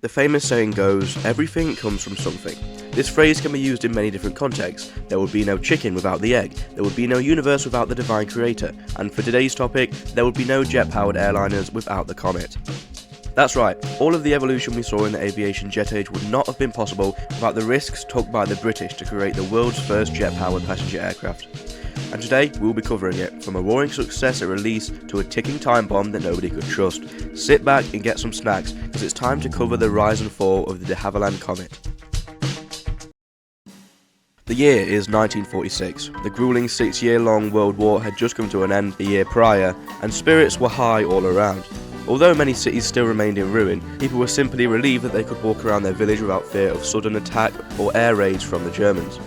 The famous saying goes, everything comes from something. This phrase can be used in many different contexts. There would be no chicken without the egg, there would be no universe without the divine creator, and for today's topic, there would be no jet-powered airliners without the Comet. That's right, all of the evolution we saw in the aviation jet age would not have been possible without the risks took by the British to create the world's first jet-powered passenger aircraft. And today, we'll be covering it, from a roaring success at release to a ticking time bomb that nobody could trust. Sit back and get some snacks, because it's time to cover the rise and fall of the Havilland Comet. The year is 1946. The grueling 6-year-long World War had just come to an end the year prior, and spirits were high all around. Although many cities still remained in ruin, people were simply relieved that they could walk around their village without fear of sudden attack or air raids from the Germans.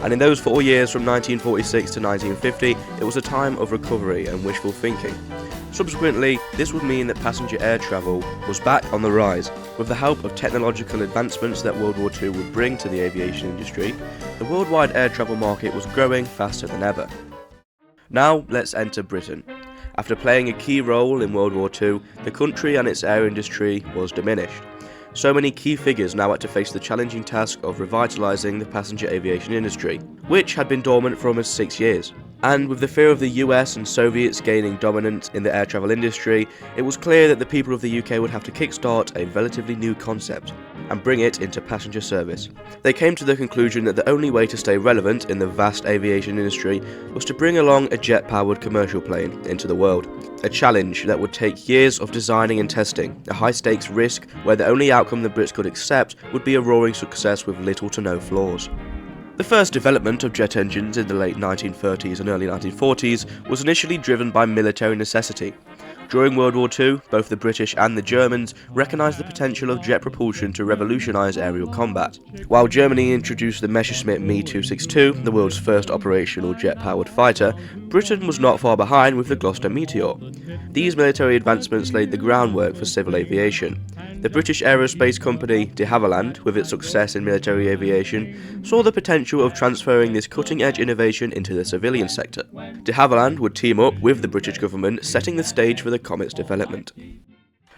And in those 4 years from 1946 to 1950, it was a time of recovery and wishful thinking. Subsequently, this would mean that passenger air travel was back on the rise. With the help of technological advancements that World War II would bring to the aviation industry, the worldwide air travel market was growing faster than ever. Now, let's enter Britain. After playing a key role in World War II, the country and its air industry was diminished. So many key figures now had to face the challenging task of revitalising the passenger aviation industry, which had been dormant for almost 6 years. And with the fear of the US and Soviets gaining dominance in the air travel industry, it was clear that the people of the UK would have to kickstart a relatively new concept and bring it into passenger service. They came to the conclusion that the only way to stay relevant in the vast aviation industry was to bring along a jet-powered commercial plane into the world. A challenge that would take years of designing and testing, a high-stakes risk where the only outcome the Brits could accept would be a roaring success with little to no flaws. The first development of jet engines in the late 1930s and early 1940s was initially driven by military necessity. During World War II, both the British and the Germans recognised the potential of jet propulsion to revolutionise aerial combat. While Germany introduced the Messerschmitt Me 262, the world's first operational jet-powered fighter, Britain was not far behind with the Gloucester Meteor. These military advancements laid the groundwork for civil aviation. The British aerospace company de Havilland, with its success in military aviation, saw the potential of transferring this cutting-edge innovation into the civilian sector. De Havilland would team up with the British government, setting the stage for the Comet's development.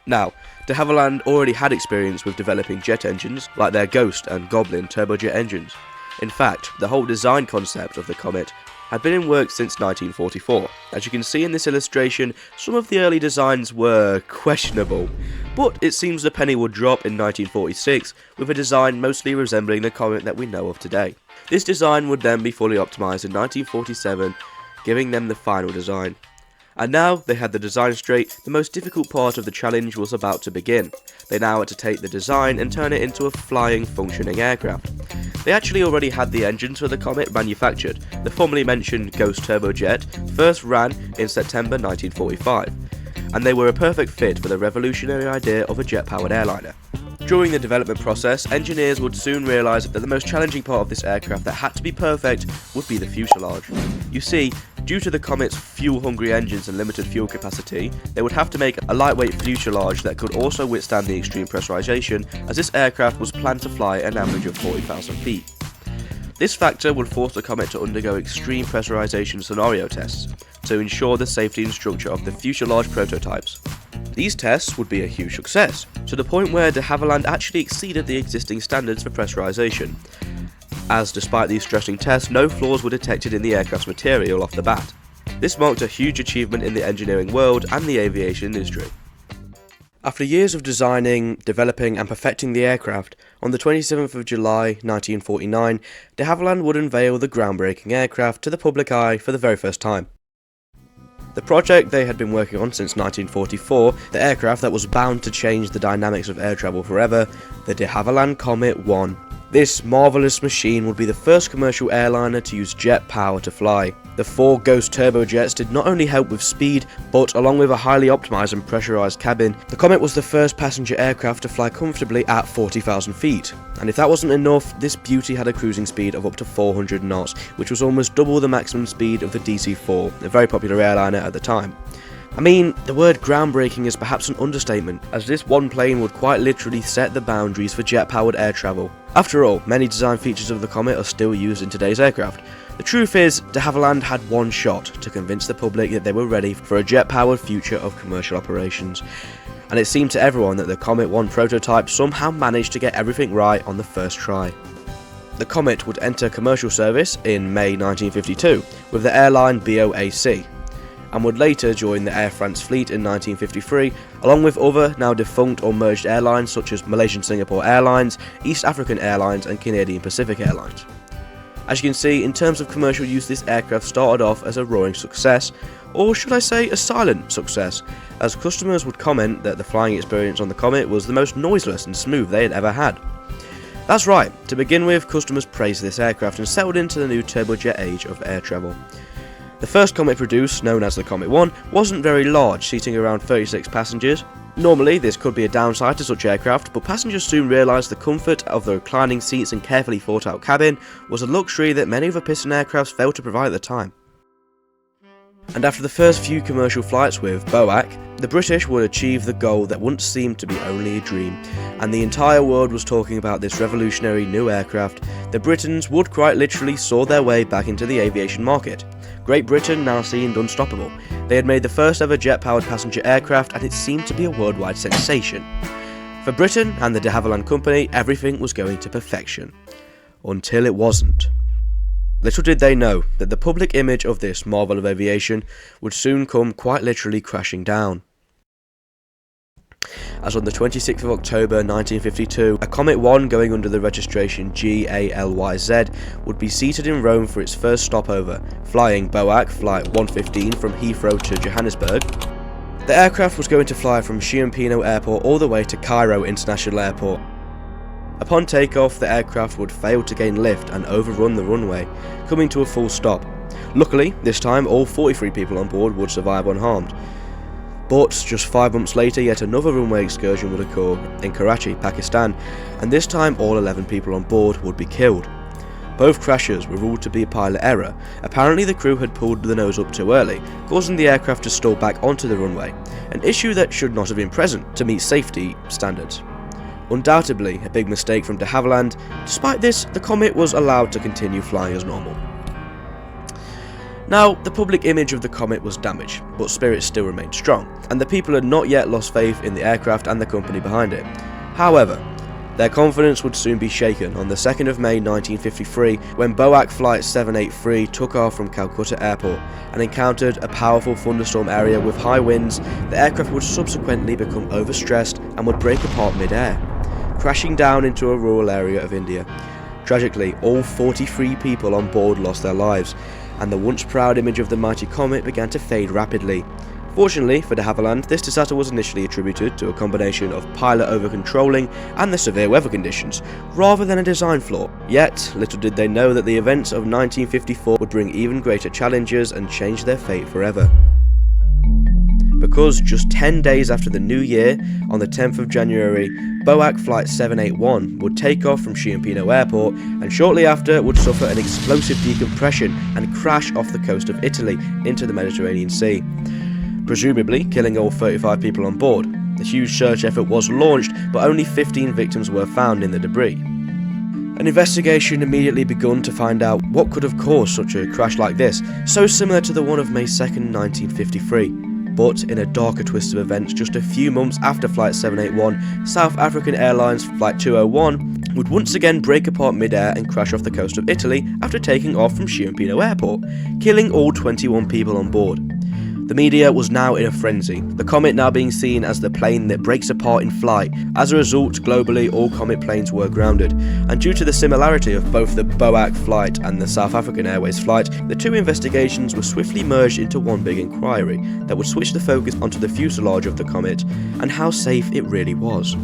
Now, de Havilland already had experience with developing jet engines, like their Ghost and Goblin turbojet engines. In fact, the whole design concept of the Comet had been in work since 1944. As you can see in this illustration, some of the early designs were questionable, but it seems the penny would drop in 1946 with a design mostly resembling the Comet that we know of today. This design would then be fully optimised in 1947, giving them the final design. And now they had the design straight, the most difficult part of the challenge was about to begin. They now had to take the design and turn it into a flying, functioning aircraft. They actually already had the engines for the Comet manufactured. The formerly mentioned Ghost turbojet first ran in September 1945, and they were a perfect fit for the revolutionary idea of a jet-powered airliner. During the development process, engineers would soon realise that the most challenging part of this aircraft that had to be perfect would be the fuselage. You see, due to the Comet's fuel-hungry engines and limited fuel capacity, they would have to make a lightweight fuselage that could also withstand the extreme pressurization, as this aircraft was planned to fly an average of 40,000 feet. This factor would force the Comet to undergo extreme pressurization scenario tests to ensure the safety and structure of the fuselage prototypes. These tests would be a huge success, to the point where de Havilland actually exceeded the existing standards for pressurization, as despite these stressing tests, no flaws were detected in the aircraft's material off the bat. This marked a huge achievement in the engineering world and the aviation industry. After years of designing, developing and perfecting the aircraft, on the 27th of July 1949, de Havilland would unveil the groundbreaking aircraft to the public eye for the very first time. The project they had been working on since 1944, the aircraft that was bound to change the dynamics of air travel forever, the de Havilland Comet 1. This marvellous machine would be the first commercial airliner to use jet power to fly. The 4 Ghost turbojets did not only help with speed, but along with a highly optimised and pressurised cabin, the Comet was the first passenger aircraft to fly comfortably at 40,000 feet. And if that wasn't enough, this beauty had a cruising speed of up to 400 knots, which was almost double the maximum speed of the DC-4, a very popular airliner at the time. I mean, the word groundbreaking is perhaps an understatement, as this one plane would quite literally set the boundaries for jet-powered air travel. After all, many design features of the Comet are still used in today's aircraft. The truth is, de Havilland had one shot to convince the public that they were ready for a jet-powered future of commercial operations. and it seemed to everyone that the Comet 1 prototype somehow managed to get everything right on the first try. The Comet would enter commercial service in May 1952 with the airline BOAC, and would later join the Air France fleet in 1953, along with other now defunct or merged airlines such as Malaysian Singapore Airlines, East African Airlines and Canadian Pacific Airlines. As you can see, in terms of commercial use, this aircraft started off as a roaring success, or should I say a silent success, as customers would comment that the flying experience on the Comet was the most noiseless and smooth they had ever had. That's right, to begin with, customers praised this aircraft and settled into the new turbojet age of air travel. The first Comet produced, known as the Comet 1, wasn't very large, seating around 36 passengers. Normally, this could be a downside to such aircraft, but passengers soon realised the comfort of the reclining seats and carefully thought out cabin was a luxury that many other piston aircrafts failed to provide at the time. And after the first few commercial flights with BOAC, the British would achieve the goal that once seemed to be only a dream, and the entire world was talking about this revolutionary new aircraft. The Britons would quite literally soar their way back into the aviation market. Great Britain now seemed unstoppable. They had made the first ever jet-powered passenger aircraft, and it seemed to be a worldwide sensation. For Britain and the de Havilland Company, everything was going to perfection. Until it wasn't. Little did they know that the public image of this marvel of aviation would soon come quite literally crashing down. As on the 26th of October 1952, a Comet 1 going under the registration GALYZ would be seated in Rome for its first stopover, flying BOAC Flight 115 from Heathrow to Johannesburg. The aircraft was going to fly from Chiampino Airport all the way to Cairo International Airport. Upon takeoff, the aircraft would fail to gain lift and overrun the runway, coming to a full stop. Luckily, this time all 43 people on board would survive unharmed. But just 5 months later, yet another runway excursion would occur in Karachi, Pakistan, and this time all 11 people on board would be killed. Both crashes were ruled to be pilot error. Apparently the crew had pulled the nose up too early, causing the aircraft to stall back onto the runway, an issue that should not have been present to meet safety standards. Undoubtedly a big mistake from de Havilland. Despite this, the Comet was allowed to continue flying as normal. Now, the public image of the Comet was damaged, but spirits still remained strong, and the people had not yet lost faith in the aircraft and the company behind it. However, their confidence would soon be shaken on the 2nd of May 1953 when BOAC Flight 783 took off from Calcutta Airport and encountered a powerful thunderstorm area with high winds. The aircraft would subsequently become overstressed and would break apart mid-air, crashing down into a rural area of India. Tragically, all 43 people on board lost their lives, and the once proud image of the mighty Comet began to fade rapidly. Fortunately for de Havilland, this disaster was initially attributed to a combination of pilot over-controlling and the severe weather conditions, rather than a design flaw. Yet, little did they know that the events of 1954 would bring even greater challenges and change their fate forever. Because just 10 days after the new year, on the 10th of January, BOAC Flight 781 would take off from Chiampino Airport and shortly after would suffer an explosive decompression and crash off the coast of Italy into the Mediterranean Sea, presumably killing all 35 people on board. The huge search effort was launched, but only 15 victims were found in the debris. An investigation immediately begun to find out what could have caused such a crash like this, so similar to the one of May 2nd, 1953. But in a darker twist of events, just a few months after Flight 781, South African Airlines Flight 201 would once again break apart mid-air and crash off the coast of Italy after taking off from Chiampino Airport, killing all 21 people on board. The media was now in a frenzy, the Comet now being seen as the plane that breaks apart in flight. As a result, globally all Comet planes were grounded, and due to the similarity of both the BOAC flight and the South African Airways flight, the two investigations were swiftly merged into one big inquiry that would switch the focus onto the fuselage of the Comet and how safe it really was.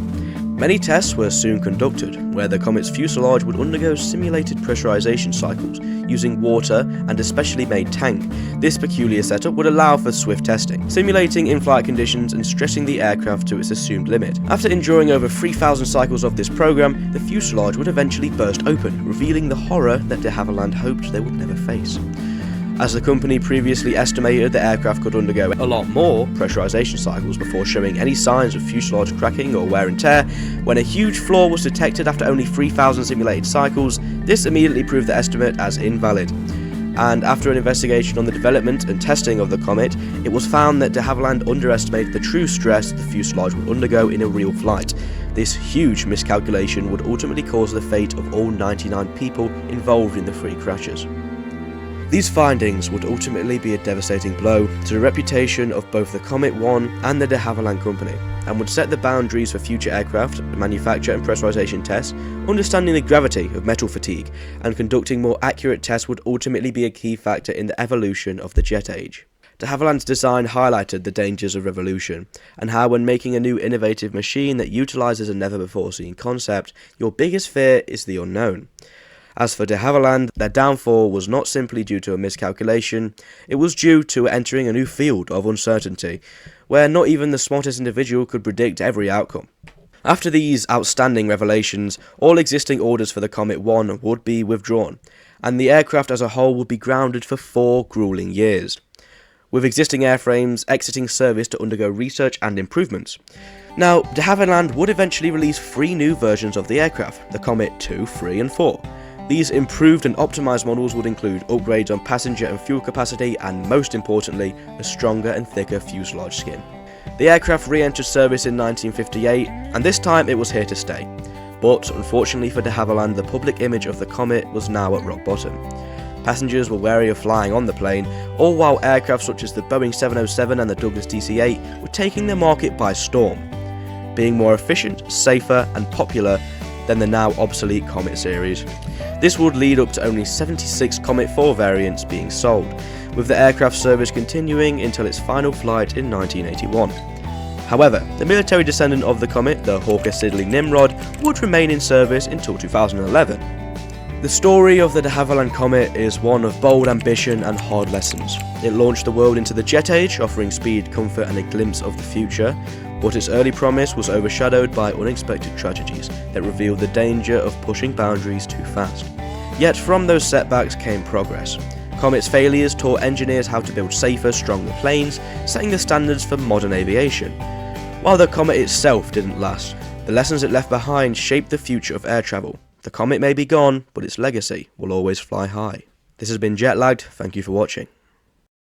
Many tests were soon conducted, where the Comet's fuselage would undergo simulated pressurization cycles using water and a specially made tank. This peculiar setup would allow for swift testing, simulating in-flight conditions and stressing the aircraft to its assumed limit. After enduring over 3,000 cycles of this program, the fuselage would eventually burst open, revealing the horror that de Havilland hoped they would never face. As the company previously estimated, the aircraft could undergo a lot more pressurization cycles before showing any signs of fuselage cracking or wear and tear. When a huge flaw was detected after only 3,000 simulated cycles, this immediately proved the estimate as invalid. And after an investigation on the development and testing of the Comet, it was found that de Havilland underestimated the true stress the fuselage would undergo in a real flight. This huge miscalculation would ultimately cause the fate of all 99 people involved in the 3 crashes. These findings would ultimately be a devastating blow to the reputation of both the Comet 1 and the de Havilland Company, and would set the boundaries for future aircraft, manufacture and pressurization tests. Understanding the gravity of metal fatigue and conducting more accurate tests would ultimately be a key factor in the evolution of the jet age. De Havilland's design highlighted the dangers of revolution, and how when making a new innovative machine that utilizes a never-before-seen concept, your biggest fear is the unknown. As for de Havilland, their downfall was not simply due to a miscalculation, it was due to entering a new field of uncertainty, where not even the smartest individual could predict every outcome. After these outstanding revelations, all existing orders for the Comet 1 would be withdrawn, and the aircraft as a whole would be grounded for 4 grueling years, with existing airframes exiting service to undergo research and improvements. Now, de Havilland would eventually release 3 new versions of the aircraft, the Comet 2, 3 and 4. These improved and optimised models would include upgrades on passenger and fuel capacity and, most importantly, a stronger and thicker fuselage skin. The aircraft re-entered service in 1958, and this time it was here to stay. But, unfortunately for de Havilland, the public image of the Comet was now at rock bottom. Passengers were wary of flying on the plane, all while aircraft such as the Boeing 707 and the Douglas DC-8 were taking the market by storm, being more efficient, safer and popular than the now obsolete Comet series. This would lead up to only 76 Comet 4 variants being sold, with the aircraft service continuing until its final flight in 1981. However, the military descendant of the Comet, the Hawker Siddeley Nimrod, would remain in service until 2011. The story of the de Havilland Comet is one of bold ambition and hard lessons. It launched the world into the jet age, offering speed, comfort and a glimpse of the future, but its early promise was overshadowed by unexpected tragedies that revealed the danger of pushing boundaries too fast. Yet from those setbacks came progress. Comet's failures taught engineers how to build safer, stronger planes, setting the standards for modern aviation. While the Comet itself didn't last, the lessons it left behind shaped the future of air travel. The Comet may be gone, but its legacy will always fly high. This has been Jetlagged, thank you for watching.